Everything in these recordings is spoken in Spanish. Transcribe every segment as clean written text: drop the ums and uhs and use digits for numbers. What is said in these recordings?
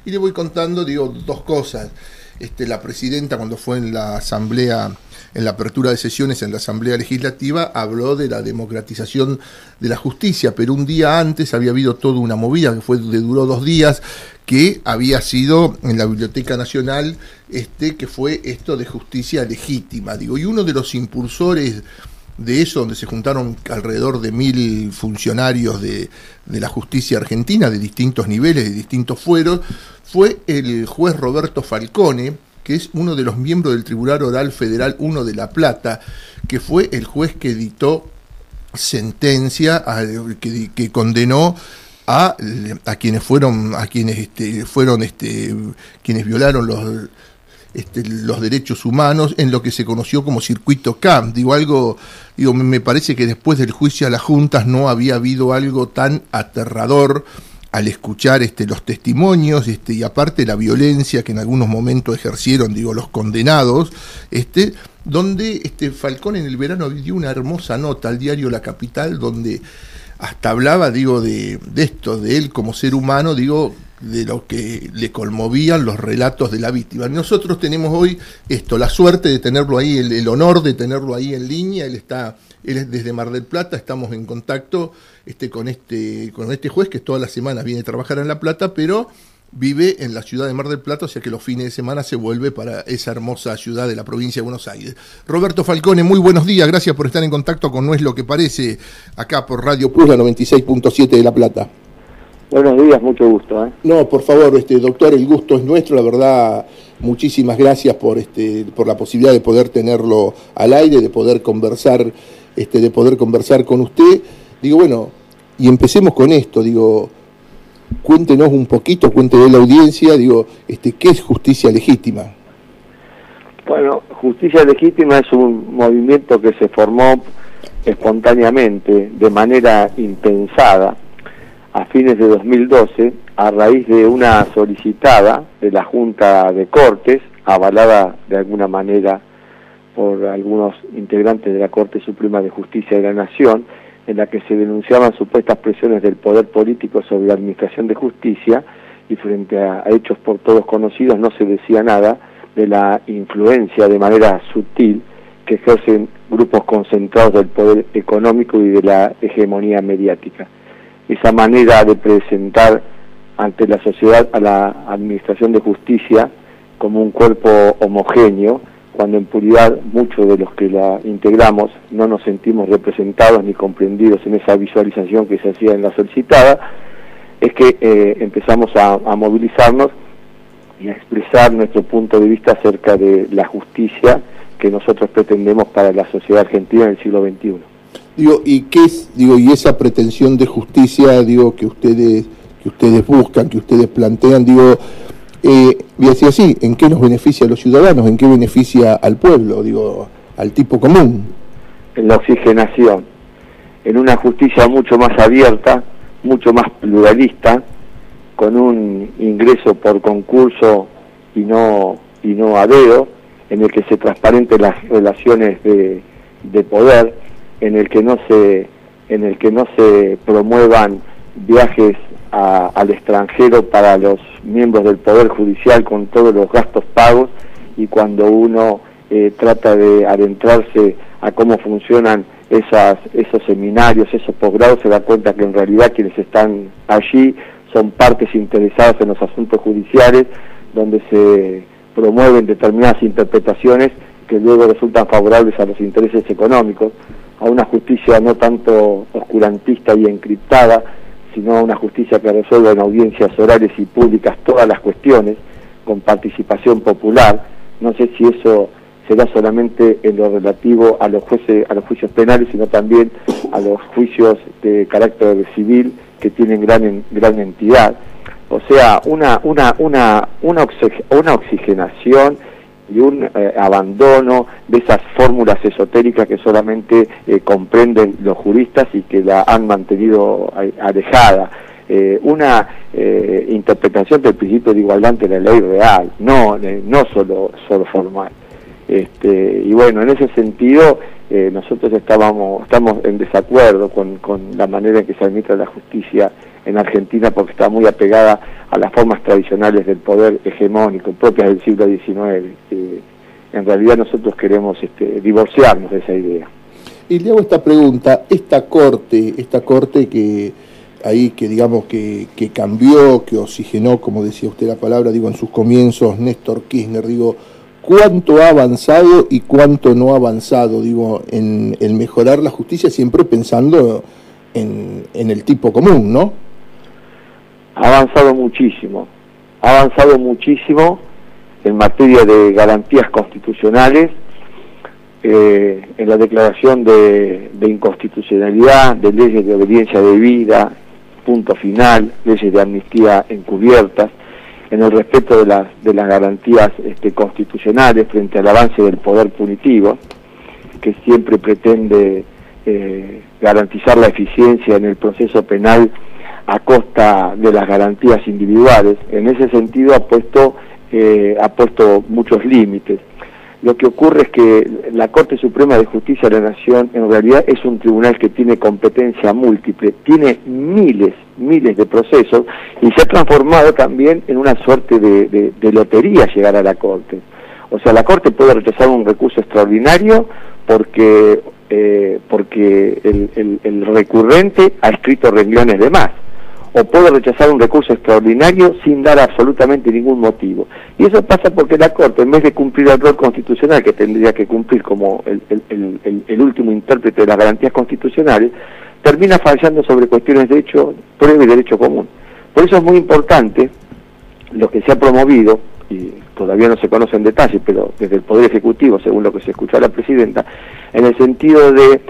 Y le voy contando, digo, dos cosas. La presidenta, cuando fue en la asamblea, en la apertura de sesiones en la Asamblea Legislativa, habló de la democratización de la justicia, pero un día antes había habido toda una movida que duró 2 días, que había sido en la Biblioteca Nacional, que fue esto de justicia legítima, digo, y uno de los impulsores de eso, donde se juntaron alrededor de 1000 funcionarios de la justicia argentina, de distintos niveles, de distintos fueros, fue el juez Roberto Falcone, que es uno de los miembros del Tribunal Oral Federal 1 de La Plata, que fue el juez que dictó sentencia, que condenó a quienes quienes violaron los derechos humanos en lo que se conoció como circuito CAM. Me parece que después del juicio a las juntas no había habido algo tan aterrador al escuchar los testimonios, y aparte la violencia que en algunos momentos ejercieron, los condenados, donde Falcón en el verano dio una hermosa nota al diario La Capital, donde hasta hablaba, de esto, de él como ser humano, de lo que le conmovían los relatos de la víctima. Nosotros tenemos hoy la suerte de tenerlo ahí, el honor de tenerlo ahí en línea. Él es desde Mar del Plata, estamos en contacto con este juez que todas las semanas viene a trabajar en La Plata, pero vive en la ciudad de Mar del Plata, o sea que los fines de semana se vuelve para esa hermosa ciudad de la provincia de Buenos Aires. Roberto Falcone, muy buenos días, gracias por estar en contacto con No es lo que parece, acá por Radio Plus, la 96.7 de La Plata. Buenos días, mucho gusto. No, por favor, doctor, el gusto es nuestro, la verdad, muchísimas gracias por la posibilidad de poder tenerlo al aire, de poder conversar con usted. Y empecemos con esto, cuéntenos un poquito, cuéntenos a la audiencia, ¿qué es justicia legítima? Bueno, justicia legítima es un movimiento que se formó espontáneamente, de manera impensada, a fines de 2012, a raíz de una solicitada de la Junta de Cortes, avalada de alguna manera por algunos integrantes de la Corte Suprema de Justicia de la Nación, en la que se denunciaban supuestas presiones del poder político sobre la administración de justicia, y frente a hechos por todos conocidos no se decía nada de la influencia de manera sutil que ejercen grupos concentrados del poder económico y de la hegemonía mediática. Esa manera de presentar ante la sociedad a la administración de justicia como un cuerpo homogéneo, cuando en puridad muchos de los que la integramos no nos sentimos representados ni comprendidos en esa visualización que se hacía en la solicitada, es que empezamos a movilizarnos y a expresar nuestro punto de vista acerca de la justicia que nosotros pretendemos para la sociedad argentina en el siglo XXI. ¿Y qué es, y esa pretensión de justicia, que ustedes buscan, que ustedes plantean, voy a decir así, ¿en qué nos beneficia a los ciudadanos? ¿En qué beneficia al pueblo, al tipo común? En la oxigenación, en una justicia mucho más abierta, mucho más pluralista, con un ingreso por concurso y no a dedo, en el que se transparenten las relaciones de poder, en el que no se promuevan viajes al extranjero para los miembros del Poder Judicial con todos los gastos pagos, y cuando uno trata de adentrarse a cómo funcionan esos seminarios, esos posgrados, se da cuenta que en realidad quienes están allí son partes interesadas en los asuntos judiciales, donde se promueven determinadas interpretaciones que luego resultan favorables a los intereses económicos, a una justicia no tanto oscurantista y encriptada, sino una justicia que resuelva en audiencias orales y públicas todas las cuestiones, con participación popular. No sé si eso será solamente en lo relativo a los juicios penales, sino también a los juicios de carácter civil, que tienen gran entidad. O sea, una oxigenación y un abandono de esas fórmulas esotéricas que solamente comprenden los juristas y que la han mantenido alejada. Una interpretación del principio de igualdad ante la ley real, no solo formal. Y bueno, en ese sentido nosotros estamos en desacuerdo con la manera en que se administra la justicia en Argentina porque está muy apegada a las formas tradicionales del poder hegemónico, propias del siglo XIX. En realidad nosotros queremos divorciarnos de esa idea. Y le hago esta pregunta, esta corte que ahí que digamos que cambió, que oxigenó, como decía usted la palabra, digo, en sus comienzos, Néstor Kirchner, digo, ¿cuánto ha avanzado y cuánto no ha avanzado, digo, en mejorar la justicia, siempre pensando en el tipo común, ¿no? Ha avanzado muchísimo en materia de garantías constitucionales, en la declaración de inconstitucionalidad, de leyes de obediencia debida, punto final, leyes de amnistía encubiertas, en el respeto de las garantías constitucionales frente al avance del poder punitivo, que siempre pretende garantizar la eficiencia en el proceso penal a costa de las garantías individuales. En ese sentido ha puesto muchos límites. Lo que ocurre es que la Corte Suprema de Justicia de la Nación en realidad es un tribunal que tiene competencia múltiple, tiene miles de procesos y se ha transformado también en una suerte de lotería llegar a la Corte. O sea, la Corte puede rechazar un recurso extraordinario porque el recurrente ha escrito renglones de más, o puede rechazar un recurso extraordinario sin dar absolutamente ningún motivo. Y eso pasa porque la Corte, en vez de cumplir el rol constitucional que tendría que cumplir como el último intérprete de las garantías constitucionales, termina fallando sobre cuestiones de hecho, prueba y derecho común. Por eso es muy importante lo que se ha promovido, y todavía no se conoce en detalle, pero desde el Poder Ejecutivo, según lo que se escuchó a la Presidenta, en el sentido de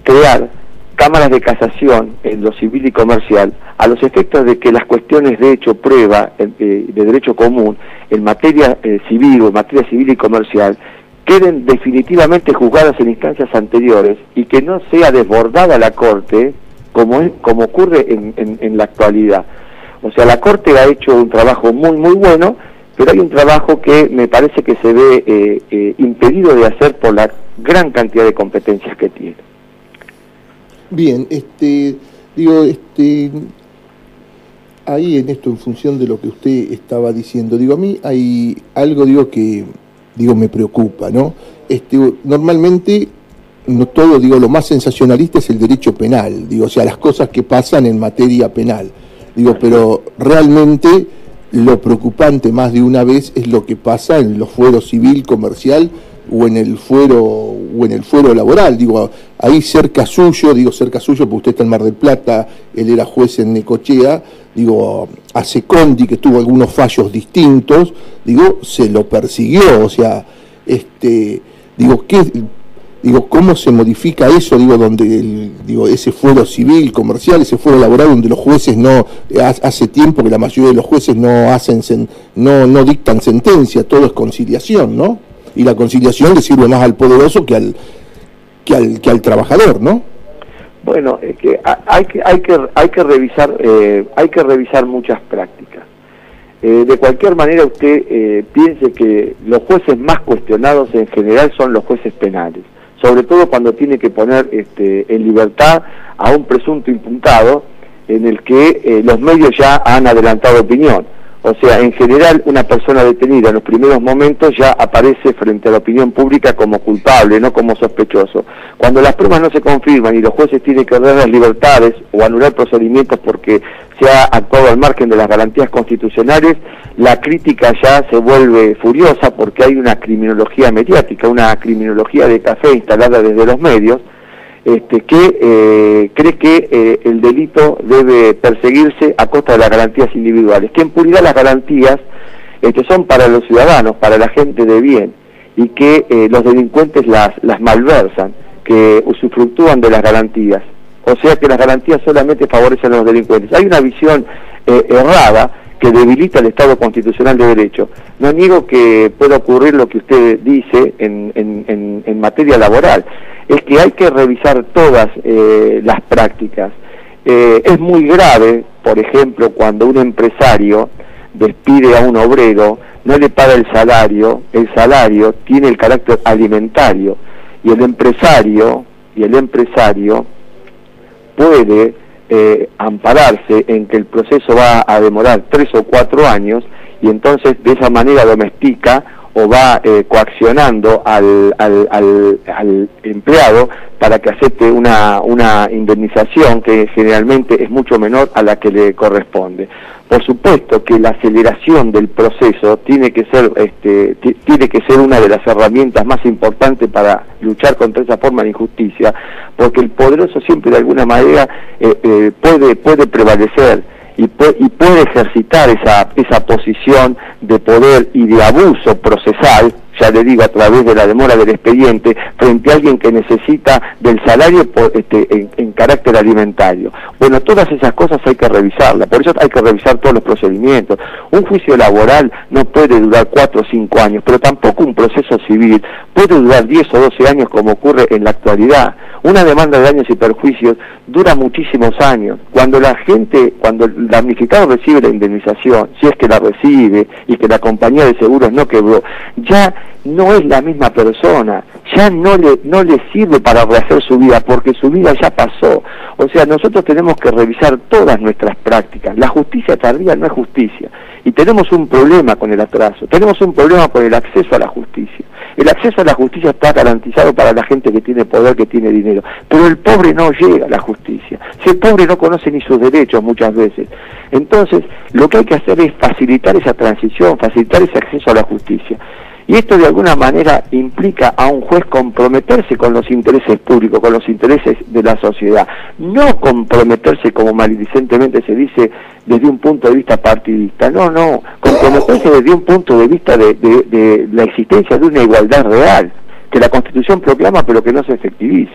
crear cámaras de casación en lo civil y comercial, a los efectos de que las cuestiones de hecho, prueba, de derecho común, en materia civil o en materia civil y comercial, queden definitivamente juzgadas en instancias anteriores y que no sea desbordada la Corte como ocurre en la actualidad. O sea, la Corte ha hecho un trabajo muy bueno, pero hay un trabajo que me parece que se ve impedido de hacer por la gran cantidad de competencias que tiene. Bien, ahí en esto, en función de lo que usted estaba diciendo, a mí hay algo, que me preocupa, ¿no? Normalmente, no todo, lo más sensacionalista es el derecho penal, o sea, las cosas que pasan en materia penal, pero realmente lo preocupante más de una vez es lo que pasa en los fueros civil, comercial, o en el fuero laboral, ahí cerca suyo porque usted está en Mar del Plata, él era juez en Necochea, a Secondi, que tuvo algunos fallos distintos, se lo persiguió, o sea, ¿cómo se modifica eso, donde ese fuero civil, comercial, ese fuero laboral, donde los jueces hace tiempo que la mayoría de los jueces no dictan sentencia, todo es conciliación, ¿no? Y la conciliación le sirve más al poderoso que al trabajador, ¿no? Bueno, es que hay que revisar muchas prácticas. De cualquier manera, usted piense que los jueces más cuestionados en general son los jueces penales, sobre todo cuando tiene que poner en libertad a un presunto imputado en el que los medios ya han adelantado opinión. O sea, en general, una persona detenida en los primeros momentos ya aparece frente a la opinión pública como culpable, no como sospechoso. Cuando las pruebas no se confirman y los jueces tienen que ordenar las libertades o anular procedimientos porque se ha actuado al margen de las garantías constitucionales, la crítica ya se vuelve furiosa porque hay una criminología mediática, una criminología de café instalada desde los medios, que cree que el delito debe perseguirse a costa de las garantías individuales, que en puridad las garantías son para los ciudadanos, para la gente de bien, y que los delincuentes las malversan, que usufructúan de las garantías, o sea que las garantías solamente favorecen a los delincuentes. Hay una visión errada que debilita el Estado constitucional de derecho. No niego que pueda ocurrir lo que usted dice en materia laboral, es que hay que revisar todas las prácticas. Es muy grave, por ejemplo, cuando un empresario despide a un obrero, no le paga el salario tiene el carácter alimentario, y el empresario puede ampararse en que el proceso va a demorar 3 o 4 años, y entonces de esa manera domestica o va coaccionando al empleado para que acepte una indemnización que generalmente es mucho menor a la que le corresponde. Por supuesto que la aceleración del proceso tiene que ser una de las herramientas más importantes para luchar contra esa forma de injusticia, porque el poderoso siempre de alguna manera puede prevalecer y puede ejercitar esa posición de poder y de abuso procesal, ya le digo, a través de la demora del expediente, frente a alguien que necesita del salario en carácter alimentario. Bueno, todas esas cosas hay que revisarlas, por eso hay que revisar todos los procedimientos. Un juicio laboral no puede durar 4 o 5 años, pero tampoco un proceso civil puede durar 10 o 12 años como ocurre en la actualidad. Una demanda de daños y perjuicios dura muchísimos años. Cuando el damnificado recibe la indemnización, si es que la recibe y que la compañía de seguros no quebró, ya no es la misma persona, ya no le sirve para rehacer su vida, porque su vida ya pasó. O sea, nosotros tenemos que revisar todas nuestras prácticas. La justicia tardía no es justicia, y tenemos un problema con el atraso, tenemos un problema con el acceso a la justicia. El acceso a la justicia está garantizado para la gente que tiene poder, que tiene dinero, pero el pobre no llega a la justicia. Si el pobre no conoce ni sus derechos muchas veces. Entonces, lo que hay que hacer es facilitar esa transición, facilitar ese acceso a la justicia. Y esto de alguna manera implica a un juez comprometerse con los intereses públicos, con los intereses de la sociedad, no comprometerse, como maldicentemente se dice, desde un punto de vista partidista, no, comprometerse desde un punto de vista de la existencia de una igualdad real, que la Constitución proclama pero que no se efectiviza.